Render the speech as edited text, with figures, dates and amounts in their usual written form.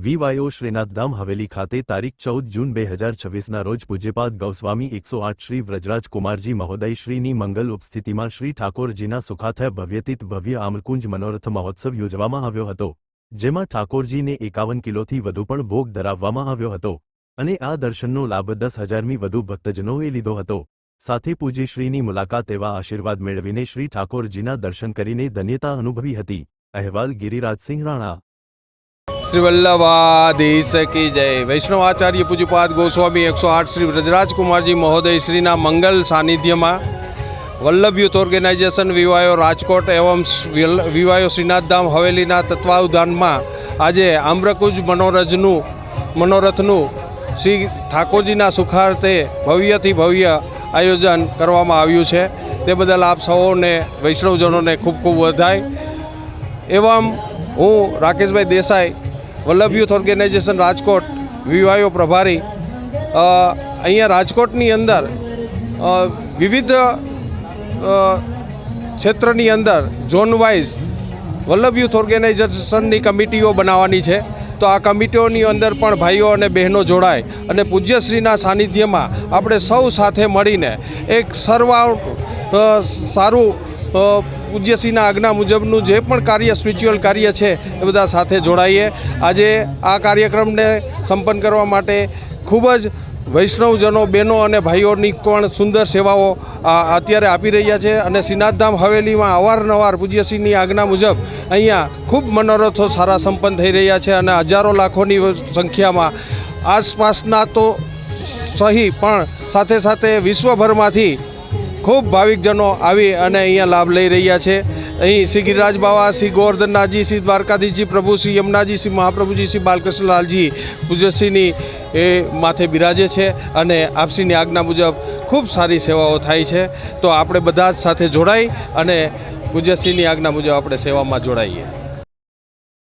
વીવાયો શ્રીનાથધામ હવેલી ખાતે તારીખ 14 જૂન 2026ના રોજ પૂજ્યપાદ ગૌસ્વામી 108 શ્રી વ્રજરાજ કુમારજી મહોદય શ્રીની મંગલ ઉપસ્થિતિમાં શ્રી ઠાકોરજીના સુખાથય ભવ્યતીત ભવ્ય આમ્રકુંજ મનોરથ મહોત્સવ યોજવામાં આવ્યો હતો, જેમાં ઠાકોરજીને 51 કિલોથી વધુ પણ ભોગ ધરાવવામાં આવ્યો હતો અને આ દર્શનનો લાભ 10,000મી વધુ ભક્તજનોએ લીધો હતો। સાથે પૂજ્યશ્રીની મુલાકાત એવા આશીર્વાદ મેળવીને શ્રી ઠાકોરજીના દર્શન કરીને ધન્યતા અનુભવી હતી। અહેવાલ ગિરિરાજસિંહ રાણા। श्री वल्लभाधीश की जय। वैष्णवाचार्य पूज्यपाद गोस्वामी 108 श्री व्रजराज कुमारजी महोदय श्रीना मंगल सानिध्य में वल्लभ यूथ ऑर्गेनाइजेशन वीवायो राजकोट एवं वीवायो श्रीनाथधाम हवेलीना तत्वावधान में आज आम्रकुंज मनोरथनु श्री ठाकोरजीना सुखार्थे भव्यथी भव्य आयोजन करवामां आव्युं छे, ते बदल आप सौने वैष्णवजनों ने खूब खूब बधाई। एवं हूँ राकेश भाई देसाई वल्लभ यूथ ऑर्गेनाइजेशन राजकोट वीवायो प्रभारी अहींया राजकोटनी अंदर विविध क्षेत्रनी अंदर जोन वाइज वल्लभ यूथ ऑर्गेनाइजेशननी कमिटीओ बनाववानी छे, तो आ कमिटीओनी अंदर पण भाईओ अने बहनों जोड़ाय अने पूज्यश्रीना सानिध्यमां आपणे सौ साथे मळीने एक सारू पूज्यश्रीना आज्ञा मुजबनु जे पण कार्य स्पिरिच्युअल कार्य है ए बधा साथे जोड़ाईए। आज आ कार्यक्रम ने संपन्न करवा माटे खूब ज वैष्णवजनों बहनों और भाईओनी पण सुंदर सेवाओं अत्यारे आपी रह्या छे अने श्रीनाथधाम हवेली में अवारनवार पूज्यश्रीनी आज्ञा मुजब अहींया खूब मनोरथों सारा संपन्न थई रह्या छे अने हजारों लाखोनी संख्या में आसपासना तो सही पण साथे साथे विश्वभरमांथी खूब भाविकजनों आवी अने अहींया लाभ लई रह्या छे। अहीं श्री गिरिराज बाबा, श्री गोवर्धननाथजी, श्री द्वारकाधीशजी प्रभु, श्री यमुनाजी, श्री महाप्रभुजी, श्री बालकृष्णलालजी पूज्यश्रीनी माथे बिराजे छे अने आपश्रीनी आज्ञा मुजब खूब सारी सेवाओं थाय छे। तो आपणे बधा ज साथे जोड़ाई अने पूज्यश्रीनी आज्ञा मुजब आपणे सेवामां जोड़ाईए।